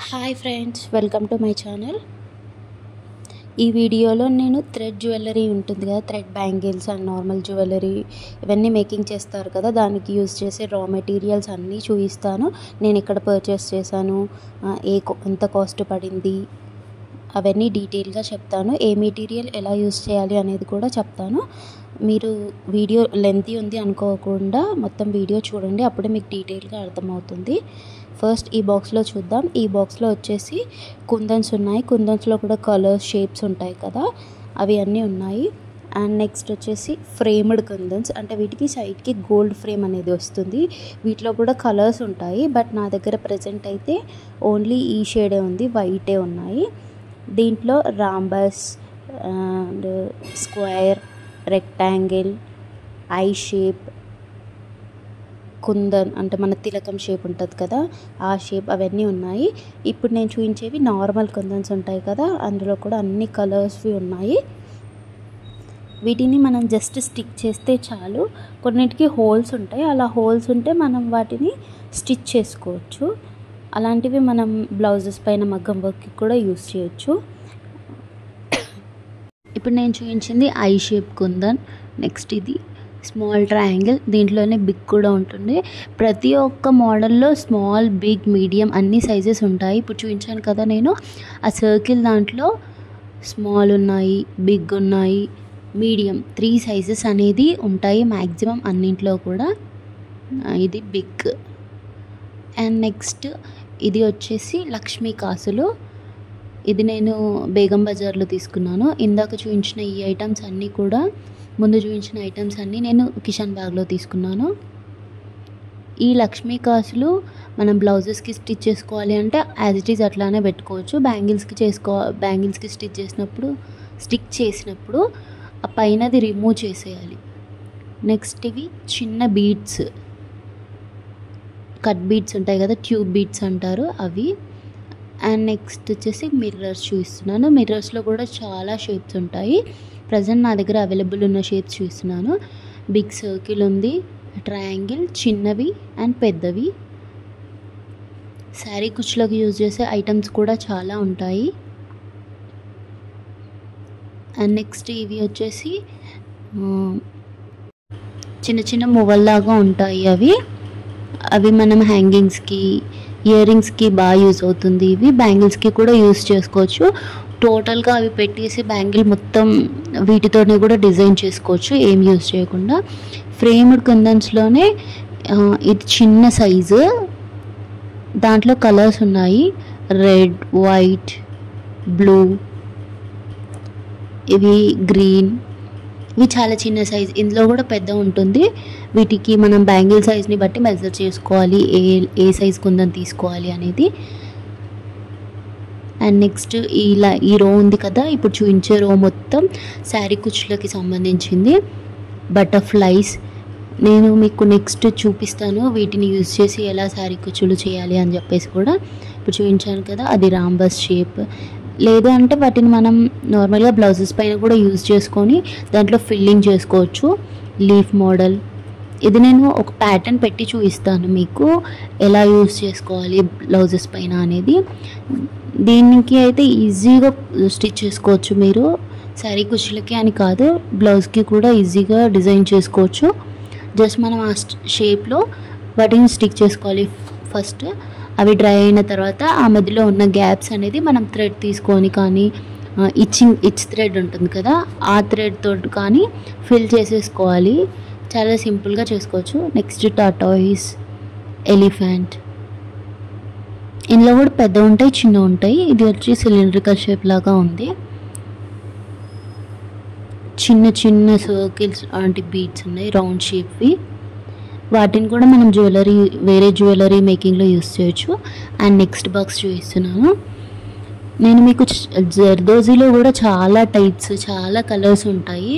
Hi friends, welcome to my channel. ఈ వీడియోలో నేను థ్రెడ్ జ్యువెలరీ ఉంటుంది కదా, thread bangles and normal jewellery ఇవన్నీ మేకింగ్ చేస్తారు కదా, దానికి యూజ్ చేసే రా మెటీరియల్స్ అన్నీ చూపిస్తాను. నేను ఎక్కడ పర్చేస్ చేశాను, ఎంత కాస్ట్ పడింది, అవన్నీ డీటెయిల్గా చెప్తాను. ఏ మెటీరియల్ ఎలా యూజ్ చేయాలి అనేది కూడా చెప్తాను. మీరు వీడియో లెంతీ ఉంది అనుకోకుండా మొత్తం వీడియో చూడండి, అప్పుడే మీకు డీటెయిల్గా అర్థమవుతుంది. ఫస్ట్ ఈ బాక్స్లో చూద్దాం. ఈ బాక్స్లో వచ్చేసి కుందన్స్ ఉన్నాయి. కుందన్స్లో కూడా కలర్స్, షేప్స్ ఉంటాయి కదా, అవి అన్నీ ఉన్నాయి. అండ్ నెక్స్ట్ వచ్చేసి ఫ్రేమ్డ్ కుందన్స్, అంటే వీటికి సైడ్కి గోల్డ్ ఫ్రేమ్ అనేది వస్తుంది. వీటిలో కూడా కలర్స్ ఉంటాయి, బట్ నా దగ్గర ప్రజెంట్ అయితే ఓన్లీ ఈ షేడే ఉంది, వైటే ఉన్నాయి. దీంట్లో rhombus and square, rectangle, I shape, kundan అంటే మన తిలకం షేప్ ఉంటుంది కదా, ఆ షేప్ అవన్నీ ఉన్నాయి. ఇప్పుడు నేను చూపించేవి నార్మల్ కుందన్స్ ఉంటాయి కదా, అందులో కూడా అన్ని కలర్స్వి ఉన్నాయి. వీటిని మనం జస్ట్ స్టిక్ చేస్తే చాలు. కొన్నిటికి హోల్స్ ఉంటాయి, అలా హోల్స్ ఉంటే మనం వాటిని స్టిచ్ చేసుకోవచ్చు. అలాంటివి మనం బ్లౌజెస్ పైన మగ్గం వర్క్కి కూడా యూస్ చేయొచ్చు. ఇప్పుడు నేను చూపించింది ఐ షేప్ కుందన్. నెక్స్ట్ ఇది స్మాల్ ట్రయాంగిల్, దీంట్లోనే బిగ్ కూడా ఉంటుంది. ప్రతి ఒక్క మోడల్లో స్మాల్, బిగ్, మీడియం అన్ని సైజెస్ ఉంటాయి. ఇప్పుడు చూపించాను కదా నేను, ఆ సర్కిల్ దాంట్లో స్మాల్ ఉన్నాయి, బిగ్ ఉన్నాయి, మీడియం 3 సైజెస్ అనేది ఉంటాయి మ్యాక్సిమం అన్నింట్లో కూడా. ఇది బిగ్. అండ్ నెక్స్ట్ ఇది వచ్చేసి లక్ష్మీ కాసులు. ఇది నేను బేగం బజార్లో తీసుకున్నాను. ఇందాక చూపించిన ఈ ఐటమ్స్ అన్నీ కూడా, ముందు చూపించిన ఐటమ్స్ అన్నీ నేను కిషన్ బ్యాగ్లో తీసుకున్నాను. ఈ లక్ష్మీ కాసులు మనం బ్లౌజెస్కి స్టిచ్ చేసుకోవాలి అంటే యాజ్ ఇట్ ఈజ్ అట్లానే పెట్టుకోవచ్చు. బ్యాంగిల్స్కి స్టిక్ చేసినప్పుడు ఆ పైనది రిమూవ్ చేసేయాలి. నెక్స్ట్ ఇవి చిన్న బీడ్స్, కట్ బీడ్స్ ఉంటాయి కదా, ట్యూబ్ బీడ్స్ అంటారు అవి. అండ్ నెక్స్ట్ వచ్చేసి మిర్రర్స్ చూపిస్తున్నాను. మిర్రర్స్లో కూడా చాలా షేప్స్ ఉంటాయి. ప్రజెంట్ నా దగ్గర అవైలబుల్ ఉన్న షేప్స్ చూపిస్తున్నాను. బిగ్ సర్కిల్ ఉంది, ట్రయాంగిల్, చిన్నవి అండ్ పెద్దవి. శారీ కుచ్చులకు యూజ్ చేసే ఐటమ్స్ కూడా చాలా ఉంటాయి. అండ్ నెక్స్ట్ ఇవి వచ్చేసి చిన్న చిన్న మువ్వల్లాగా ఉంటాయి. అవి మనం హ్యాంగింగ్స్కి, ఇయర్ రింగ్స్కి బాగా యూజ్ అవుతుంది. ఇవి బ్యాంగిల్స్కి కూడా యూజ్ చేసుకోవచ్చు. టోటల్గా అవి పెట్టేసి బ్యాంగిల్ మొత్తం వీటితోనే కూడా డిజైన్ చేసుకోవచ్చు ఏం యూజ్ చేయకుండా. ఫ్రేమ్డ్ కుందన్స్లోనే ఇది చిన్న సైజు, దాంట్లో కలర్స్ ఉన్నాయి, రెడ్, వైట్, బ్లూ, ఇవి గ్రీన్. ఇవి చాలా చిన్న సైజ్, ఇందులో కూడా పెద్ద ఉంటుంది. వీటికి మనం బ్యాంగిల్ సైజ్ని బట్టి మెజర్ చేసుకోవాలి, ఏ సైజ్ కుందని తీసుకోవాలి అనేది. అండ్ నెక్స్ట్ ఈ రో ఉంది కదా, ఇప్పుడు చూపించే రో మొత్తం శారీ కుచ్చులకి సంబంధించింది. బటర్ఫ్లైస్ నేను మీకు నెక్స్ట్ చూపిస్తాను, వీటిని యూజ్ చేసి ఎలా శారీ కుచ్చులు చేయాలి అని చెప్పేసి కూడా. ఇప్పుడు చూపించాను కదా, అది రాంబస్ షేప్. లేదు అంటే వాటిని మనం నార్మల్గా బ్లౌజెస్ పైన కూడా యూజ్ చేసుకొని దాంట్లో ఫిల్లింగ్ చేసుకోవచ్చు. లీఫ్ మోడల్, ఇది నేను ఒక ప్యాటర్న్ పెట్టి చూపిస్తాను మీకు ఎలా యూజ్ చేసుకోవాలి బ్లౌజెస్ పైన అనేది. దీనికి అయితే ఈజీగా స్టిచ్ చేసుకోవచ్చు మీరు, శారీ కుచ్చులకి అని కాదు, బ్లౌజ్కి కూడా ఈజీగా డిజైన్ చేసుకోవచ్చు. జస్ట్ మనం ఆ షేప్లో వాటిని స్టిక్ చేసుకోవాలి. ఫస్ట్ అవి డ్రై అయిన తర్వాత ఆ మధ్యలో ఉన్న గ్యాప్స్ అనేది మనం థ్రెడ్ తీసుకొని కానీ, ఇచ్ థ్రెడ్ ఉంటుంది కదా, ఆ థ్రెడ్ తోటి కానీ ఫిల్ చేసేసుకోవాలి. చాలా సింపుల్గా చేసుకోవచ్చు. నెక్స్ట్ టార్టాయిస్, ఎలిఫెంట్, ఇందులో కూడా పెద్ద ఉంటాయి, చిన్న ఉంటాయి. ఇది వచ్చి సిలిండ్రికల్ షేప్ లాగా ఉంది. చిన్న చిన్న సర్కిల్స్ లాంటి బీడ్స్ ఉన్నాయి, రౌండ్ షేప్వి. వాటిని కూడా మనం వేరే జ్యువెలరీ మేకింగ్లో యూస్ చేయొచ్చు. అండ్ నెక్స్ట్ బాక్స్ చూపిస్తున్నాను నేను మీకు. జర్దోజీలో కూడా చాలా టైప్స్, చాలా కలర్స్ ఉంటాయి.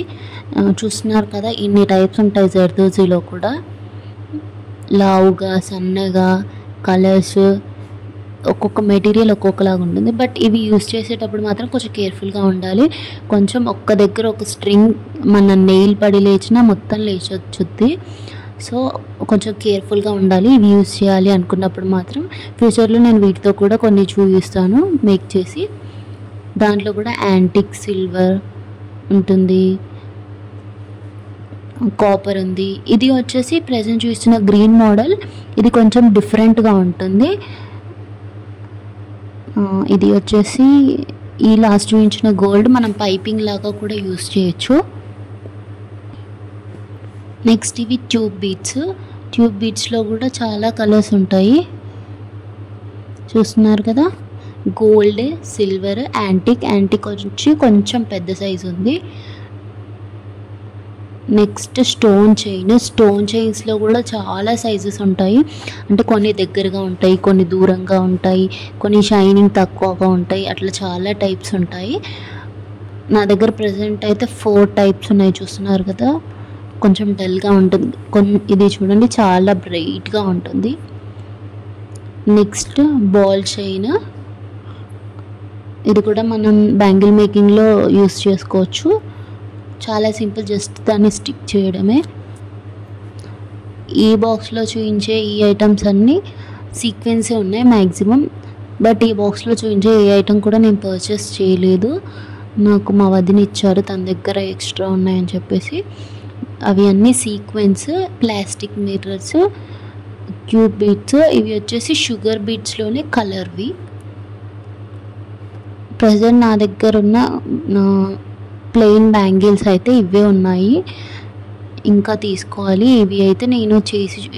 చూస్తున్నారు కదా, ఇన్ని టైప్స్ ఉంటాయి జర్దోజీలో కూడా. లావుగా, సన్నగా, కలర్స్, ఒక్కొక్క మెటీరియల్ ఒక్కొక్కలాగా ఉంటుంది. బట్ ఇవి యూస్ చేసేటప్పుడు మాత్రం కొంచెం కేర్ఫుల్గా ఉండాలి. కొంచెం ఒక్క దగ్గర ఒక స్ట్రింగ్ మన నెయిల్ పడి లేచినా మొత్తం లేచొచ్చుద్ది. సో కొంచెం కేర్ఫుల్గా ఉండాలి ఇవి యూస్ చేయాలి అనుకున్నప్పుడు మాత్రం. ఫ్యూచర్లో నేను వీటితో కూడా కొన్ని చూపిస్తాను మేక్ చేసి. దాంట్లో కూడా యాంటిక్ సిల్వర్ ఉంటుంది, కాపర్ ఉంది. ఇది వచ్చేసి ప్రజెంట్ చూస్తున్న గ్రీన్ మోడల్, ఇది కొంచెం డిఫరెంట్గా ఉంటుంది. ఇది వచ్చేసి ఈ లాస్ట్ చూపించిన గోల్డ్ మనం పైపింగ్ లాగా కూడా యూస్ చేయొచ్చు. నెక్స్ట్ ఇవి ట్యూబ్ బీడ్స్. ట్యూబ్ బీడ్స్లో కూడా చాలా కలర్స్ ఉంటాయి, చూస్తున్నారు కదా. గోల్డ్, సిల్వర్, యాంటిక్ వచ్చి కొంచెం పెద్ద సైజు ఉంది. నెక్స్ట్ స్టోన్ చైన్స్లో కూడా చాలా సైజెస్ ఉంటాయి. అంటే కొన్ని దగ్గరగా ఉంటాయి, కొన్ని దూరంగా ఉంటాయి, కొన్ని షైనింగ్ తక్కువగా ఉంటాయి, అట్లా చాలా టైప్స్ ఉంటాయి. నా దగ్గర ప్రజెంట్ అయితే 4 టైప్స్ ఉన్నాయి, చూస్తున్నారు కదా. కొంచెం డల్గా ఉంటుంది, ఇది చూడండి చాలా బ్రైట్గా ఉంటుంది. నెక్స్ట్ బాల్ చైన్, ఇది కూడా మనం బ్యాంగిల్ మేకింగ్లో యూస్ చేసుకోవచ్చు. చాలా సింపుల్, జస్ట్ దాన్ని స్టిక్ చేయడమే. ఈ బాక్స్లో చూపించే ఈ ఐటమ్స్ అన్నీ సీక్వెన్సే ఉన్నాయి మ్యాక్సిమం. బట్ ఈ బాక్స్లో చూపించే ఏ ఐటమ్ కూడా నేను పర్చేస్ చేయలేదు, నాకు మా వదిన ఇచ్చారు, తన దగ్గర ఎక్స్ట్రా ఉన్నాయని చెప్పేసి. అవి అన్నీ sequence, plastic mirrors, cube beads. ఇవి వచ్చేసి షుగర్ బీడ్స్లోనే కలర్వి. ప్రజెంట్ నా దగ్గర ఉన్న ప్లెయిన్ బ్యాంగిల్స్ అయితే ఇవే ఉన్నాయి, ఇంకా తీసుకోవాలి. ఇవి అయితే నేను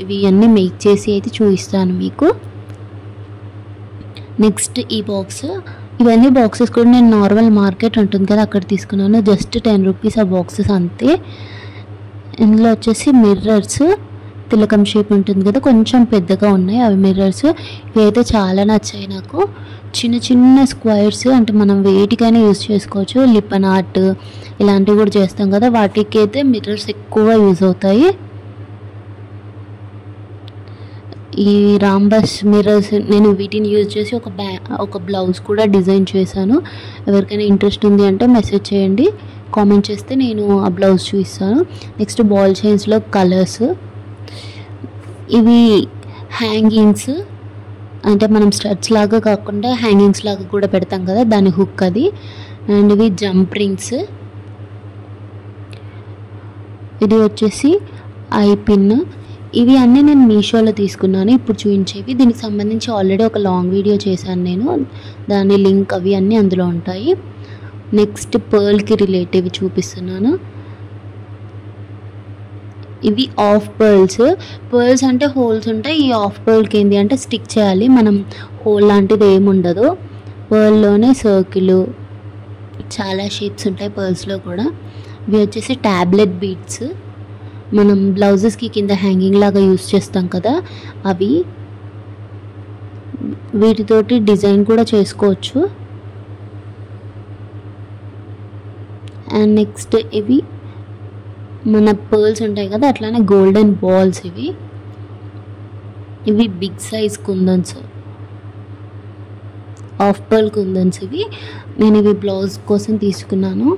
ఇవి అన్నీ మేక్ చేసి అయితే చూపిస్తాను మీకు. నెక్స్ట్ ఈ బాక్స్, ఇవన్నీ బాక్సెస్ కూడా నేను నార్మల్ మార్కెట్ ఉంటుంది కదా అక్కడ తీసుకున్నాను, జస్ట్ 10 రూపీస్ ఆ బాక్సెస్ అంతే. ఇందులో వచ్చేసి మిర్రర్స్, తిలకం షేప్ ఉంటుంది కదా, కొంచెం పెద్దగా ఉన్నాయి అవి మిర్రర్స్. ఇవి అయితే చాలా నచ్చాయి నాకు. చిన్న స్క్వైర్స్, అంటే మనం వేటికైనా యూజ్ చేసుకోవచ్చు. లిప్పన్ ఆర్ట్ ఇలాంటివి కూడా చేస్తాం కదా, వాటికి అయితే మిర్రర్స్ ఎక్కువ యూజ్ అవుతాయి. ఈ రాంబస్ మిర్రర్స్ నేను వీటిని యూజ్ చేసి ఒక బ్లౌజ్ కూడా డిజైన్ చేశాను. ఎవరికైనా ఇంట్రెస్ట్ ఉంది అంటే మెసేజ్ చేయండి, కామెంట్ చేస్తే నేను ఆ బ్లౌజ్ చూపిస్తాను. నెక్స్ట్ బాల్ చైన్స్లో కలర్స్, ఇవి హ్యాంగింగ్స్, అంటే మనం స్టడ్స్ లాగా కాకుండా హ్యాంగింగ్స్ లాగా కూడా పెడతాం కదా, దాని హుక్ అది. అండ్ ఇవి జంప్ రింగ్స్, ఇది వచ్చేసి ఐ పిన్. ఇవి అన్నీ నేను మీషోలో తీసుకున్నాను ఇప్పుడు చూపించేవి. దీనికి సంబంధించి ఆల్రెడీ ఒక లాంగ్ వీడియో చేశాను నేను, దాని లింక్ అవి అన్నీ అందులో ఉంటాయి. నెక్స్ట్ పర్ల్కి రిలేటివ్ చూపిస్తున్నాను. ఇవి ఆఫ్ పర్ల్స్ అంటే హోల్స్ ఉంటాయి. ఈ ఆఫ్ పర్ల్కి ఏంటి అంటే స్టిక్ చేయాలి, మనం హోల్ లాంటిది ఏమి ఉండదు. పర్ల్లోనే సర్కిల్, చాలా షేప్స్ ఉంటాయి పర్ల్స్లో కూడా. ఇవి వచ్చేసి ట్యాబ్లెట్ బీడ్స్, మనం బ్లౌజెస్కి కింద హ్యాంగింగ్ లాగా యూస్ చేస్తాం కదా అవి. వీటితోటి డిజైన్ కూడా చేసుకోవచ్చు. అండ్ నెక్స్ట్ ఇవి మన పర్ల్స్ ఉంటాయి కదా, అట్లానే గోల్డెన్ బాల్స్. ఇవి big size kundans, half pearl kundans. నేను ఇవి బ్లౌజ్ కోసం తీసుకున్నాను.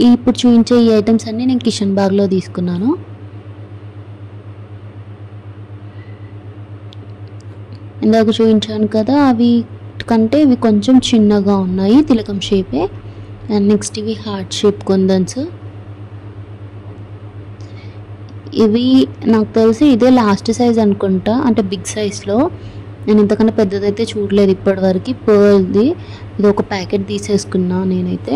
ఇప్పుడు చూపించే ఈ ఐటమ్స్ అన్నీ నేను కిషన్ బాగ్లో తీసుకున్నాను. ఇందాక చూపించాను కదా, అవి కంటే ఇవి కొంచెం చిన్నగా ఉన్నాయి, తిలకం షేపే. అండ్ నెక్స్ట్ ఇవి హార్ట్ షేప్ కుందన్స్. ఇవి నాకు తెలిసి ఇదే లాస్ట్ సైజ్ అనుకుంటా, అంటే బిగ్ సైజ్లో. నేను ఇంతకన్నా పెద్దదైతే చూడలేదు ఇప్పటివరకు. పర్ల్ది ఇది ఒక ప్యాకెట్ తీసేసుకున్నా నేనైతే.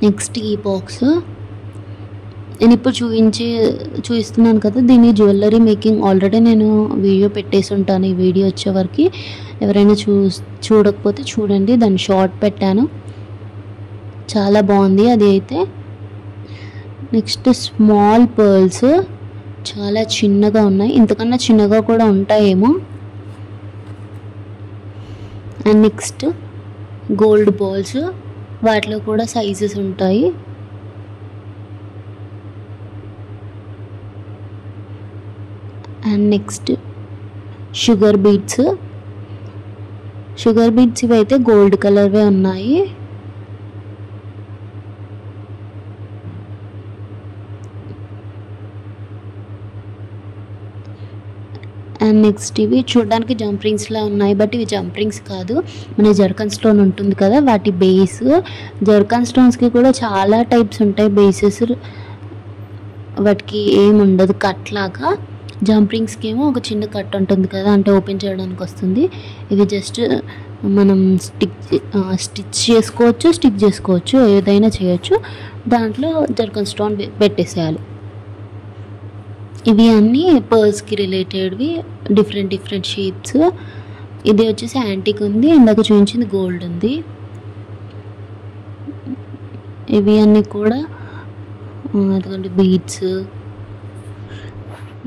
నెక్స్ట్ ఈ బాక్స్ నేను ఇప్పుడు చూపిస్తున్నాను కదా, దీని జ్యువెలరీ మేకింగ్ ఆల్రెడీ నేను వీడియో పెట్టేసి ఉంటాను. ఈ వీడియో వచ్చేవరకు ఎవరైనా చూడకపోతే చూడండి, దాన్ని షార్ట్ పెట్టాను, చాలా బాగుంది అది అయితే. నెక్స్ట్ స్మాల్ పర్ల్స్, చాలా చిన్నగా ఉన్నాయి, ఇంతకన్నా చిన్నగా కూడా ఉంటాయేమో. అండ్ నెక్స్ట్ గోల్డ్ బాల్స్, వాటిలో కూడా సైజెస్ ఉంటాయి. అండ్ నెక్స్ట్ షుగర్ బీడ్స్ ఇవైతే గోల్డ్ కలర్వే ఉన్నాయి. అండ్ నెక్స్ట్ ఇవి చూడడానికి జంప్ రింగ్స్లా ఉన్నాయి, బట్ ఇవి జంప్ రింగ్స్ కాదు, మన జర్కన్ స్టోన్ ఉంటుంది కదా వాటి బేస్. జర్కన్ స్టోన్స్కి కూడా చాలా టైప్స్ ఉంటాయి బేసెస్, వాటికి ఏమి ఉండదు కట్ లాగా. జంప్ రింగ్స్కి ఏమో ఒక చిన్న కట్ ఉంటుంది కదా, అంటే ఓపెన్ చేయడానికి వస్తుంది. ఇవి జస్ట్ మనం స్టిచ్ చేసుకోవచ్చు, స్టిక్ చేసుకోవచ్చు, ఏదైనా చేయొచ్చు. దాంట్లో జర్కన్ స్టోన్ పెట్టేసేయాలి. ఇవి అన్నీ పర్ల్స్కి రిలేటెడ్వి, డిఫరెంట్ డిఫరెంట్ షేప్స్. ఇది వచ్చేసి యాంటిక్ ఉంది, ఇందాక చూపించింది గోల్డ్ ఉంది. ఇవి అన్నీ కూడా అదిగోండి బీడ్స్.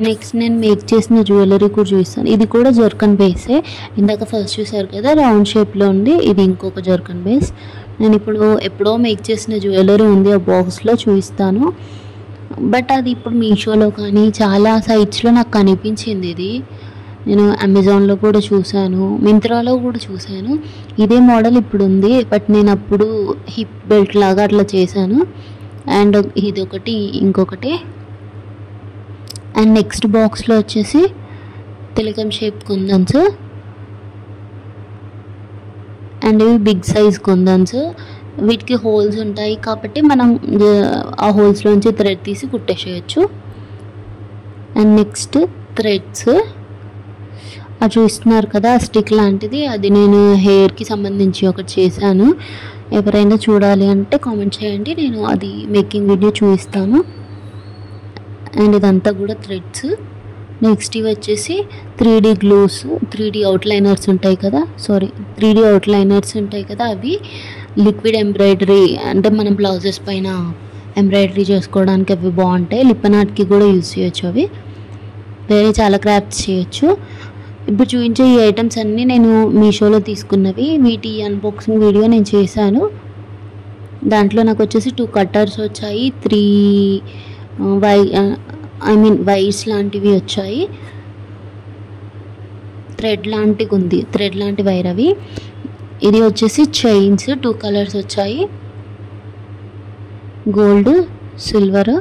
నెక్స్ట్ నేను మేక్ చేసిన జ్యువెలరీ కూడా చూపిస్తాను. ఇది కూడా జర్కన్ బేసే, ఇందాక ఫస్ట్ చూసారు కదా రౌండ్ షేప్లో ఉంది, ఇది ఇంకొక జర్కన్ బేస్. నేను ఇప్పుడు ఎప్పుడో మేక్ చేసిన జ్యువెలరీ ఉంది, ఆ బాక్స్లో చూపిస్తాను. బట్ అది ఇప్పుడు మీషోలో కానీ చాలా సైట్స్లో నాకు కనిపించింది. ఇది నేను అమెజాన్లో కూడా చూశాను, మింత్రాలో కూడా చూశాను. ఇదే మోడల్ ఇప్పుడు ఉంది, బట్ నేను అప్పుడు హిప్ బెల్ట్ లాగా అట్లా చేశాను. అండ్ ఇది ఒకటి, ఇంకొకటి. అండ్ నెక్స్ట్ బాక్స్లో వచ్చేసి తిలకం షేప్ కుందన్స్, అండ్ ఇవి బిగ్ సైజ్ కుందన్స్. వీటికి హోల్స్ ఉంటాయి కాబట్టి మనం ఆ హోల్స్లోంచి థ్రెడ్ తీసి కుట్టేసేయచ్చు. అండ్ నెక్స్ట్ థ్రెడ్స్ అది చూస్తున్నారు కదా, స్టిక్ లాంటిది, అది నేను హెయిర్కి సంబంధించి ఒకటి చేశాను. ఎవరైనా చూడాలి అంటే కామెంట్ చేయండి, నేను అది మేకింగ్ వీడియో చూపిస్తాను. అండ్ ఇదంతా కూడా థ్రెడ్స్. నెక్స్ట్ ఇవి వచ్చేసి 3D గ్లూస్, 3D అవుట్లైనర్స్ ఉంటాయి కదా, 3D అవుట్లైనర్స్ ఉంటాయి కదా, అవి లిక్విడ్ ఎంబ్రాయిడరీ, అంటే మనం బ్లౌజెస్ పైన ఎంబ్రాయిడరీ చేసుకోవడానికి అవి బాగుంటాయి. లిప్ ఆర్ట్కి కూడా యూజ్ చేయొచ్చు, అవి వేరే చాలా క్రాఫ్ట్స్ చేయొచ్చు. ఇప్పుడు చూపించే ఈ ఐటమ్స్ అన్నీ నేను మీషోలో తీసుకున్నవి. వీటి అన్బాక్సింగ్ వీడియో నేను చేశాను. దాంట్లో నాకు వచ్చేసి 2 కట్టర్స్ వచ్చాయి, 3 వైర్స్ లాంటివి వచ్చాయి, థ్రెడ్ లాంటివి ఉంది, థ్రెడ్ లాంటి వైర్ అవి. ఇది వచ్చేసి చైన్స్, 2 కలర్స్ వచ్చాయి, గోల్డ్, సిల్వర్.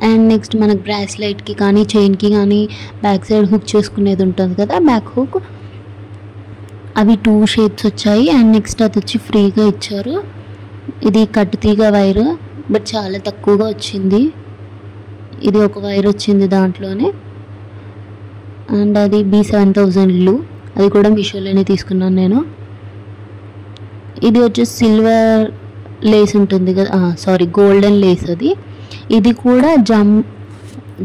అండ్ నెక్స్ట్ మనకు బ్రాస్లెట్కి కానీ చైన్కి కానీ బ్యాక్ సైడ్ హుక్ చేసుకునేది ఉంటుంది కదా, బ్యాక్ హుక్, అవి 2 షేప్స్ వచ్చాయి. అండ్ నెక్స్ట్ అది వచ్చి ఫ్రీగా ఇచ్చారు. ఇది కట్టు తీగ వైర్, బట్ చాలా తక్కువగా వచ్చింది. ఇది ఒక వైర్ వచ్చింది దాంట్లోనే. అండ్ అది B7000 గ్లూ, అది కూడా మీషోలోనే తీసుకున్నాను నేను. ఇది వచ్చేసి సిల్వర్ లేస్ ఉంటుంది కదా, గోల్డెన్ లేస్ అది. ఇది కూడా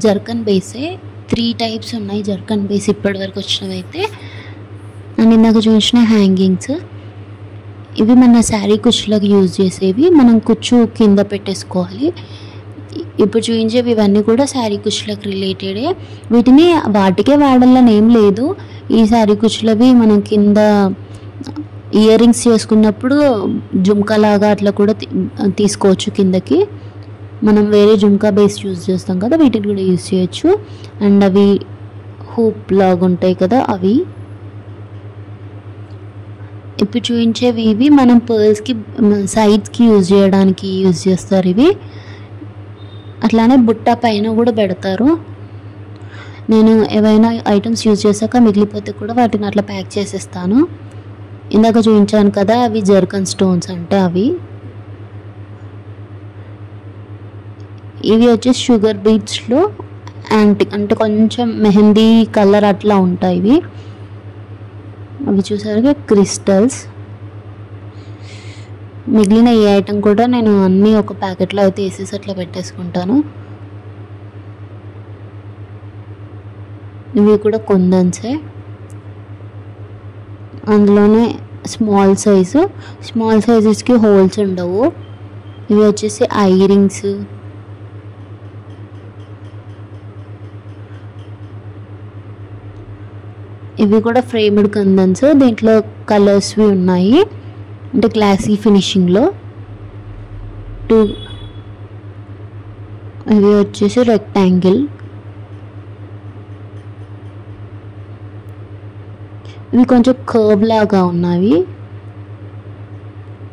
జర్కన్ బేసే. 3 టైప్స్ ఉన్నాయి జర్కన్ బేస్ ఇప్పటివరకు వచ్చినవి అయితే. అండ్ ఇందాక చూసిన హ్యాంగింగ్స్, ఇవి మన శారీ కుచ్చులకు యూజ్ చేసేవి, మనం కుచ్చు కింద పెట్టేసుకోవాలి. ఇప్పుడు చూపించేవి ఇవన్నీ కూడా శారీ కుచ్చులకు రిలేటెడే. వీటిని వాటికే వాడాలని ఏం లేదు. ఈ శారీ కుచ్చులవి మనం కింద ఇయర్ రింగ్స్ చేసుకున్నప్పుడు జుమ్కా లాగా అట్లా కూడా తీసుకోవచ్చు కిందకి. మనం వేరే జుమ్కా బేస్ యూజ్ చేస్తాం కదా, వీటిని కూడా యూజ్ చేయొచ్చు. అండ్ అవి హూప్ లాగా ఉంటాయి కదా, అవి. ఇప్పుడు చూపించేవి ఇవి మనం పర్ల్స్కి సైడ్స్కి యూజ్ చేయడానికి యూజ్ చేస్తారు ఇవి. అట్లానే బుట్ట పైన కూడా పెడతారు. నేను ఏవైనా ఐటమ్స్ యూజ్ చేశాక మిగిలిపోతే కూడా వాటిని అట్లా ప్యాక్ చేసేస్తాను. ఇందాక చూపించాను కదా, అవి జర్కన్ స్టోన్స్ అంటే అవి. ఇవి వచ్చేసి షుగర్ బీట్స్లో యాంటిక్, అంటే కొంచెం మెహందీ కలర్ అట్లా ఉంటాయి ఇవి. అవి చూసారుగా క్రిస్టల్స్. మిగిలిన ఈ ఐటమ్ కూడా నేను అన్నీ ఒక ప్యాకెట్లో అయితే వేసేసి అట్లా పెట్టేసుకుంటాను. ఇవి కూడా కుందన్సే, అందులోనే స్మాల్ సైజెస్కి హోల్స్ ఉండవు. ఇవి వచ్చేసి ఐ రింగ్స్. ఇవి కూడా ఫ్రేమ్డ్ కుందన్స్, దీంట్లో కలర్స్వి ఉన్నాయి, అంటే క్లాసీ ఫినిషింగ్లో. ఇవి వచ్చేసి రెక్టాంగిల్. ఇవి కొంచెం కర్వ్ లాగా ఉన్నవి.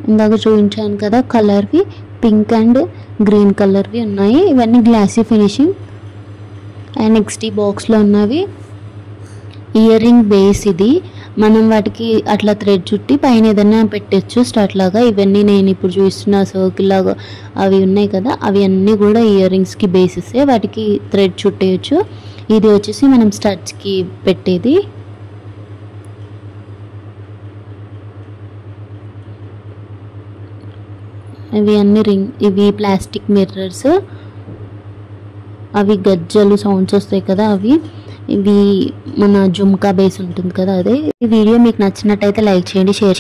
ఇందాక చూపించాను కదా కలర్వి, పింక్ అండ్ గ్రీన్ కలర్వి ఉన్నాయి. ఇవన్నీ గ్లాసీ ఫినిషింగ్. అండ్ నెక్స్ట్ ఈ బాక్స్లో ఉన్నవి ఇయర్ రింగ్ బేస్. ఇది మనం వాటికి అట్లా థ్రెడ్ చుట్టి పైన ఏదైనా పెట్టచ్చు స్టార్ట్ లాగా. ఇవన్నీ నేను ఇప్పుడు చూస్తున్న సర్కిల్ లాగా అవి ఉన్నాయి కదా, అవి అన్నీ కూడా ఇయర్ రింగ్స్కి బేసెసే. వాటికి థ్రెడ్ చుట్టేయచ్చు. ఇది వచ్చేసి మనం స్టడ్స్కి పెట్టేది. ఇవి అన్ని ఇవి ప్లాస్టిక్ మిర్రర్స్. అవి గజ్జలు సౌండ్స్ వస్తాయి కదా అవి. ఇవి మన జుమ్కా బేస్ ఉంటుంది కదా అదే. ఈ వీడియో మీకు నచ్చినట్టయితే లైక్ చేయండి, షేర్ చేయండి.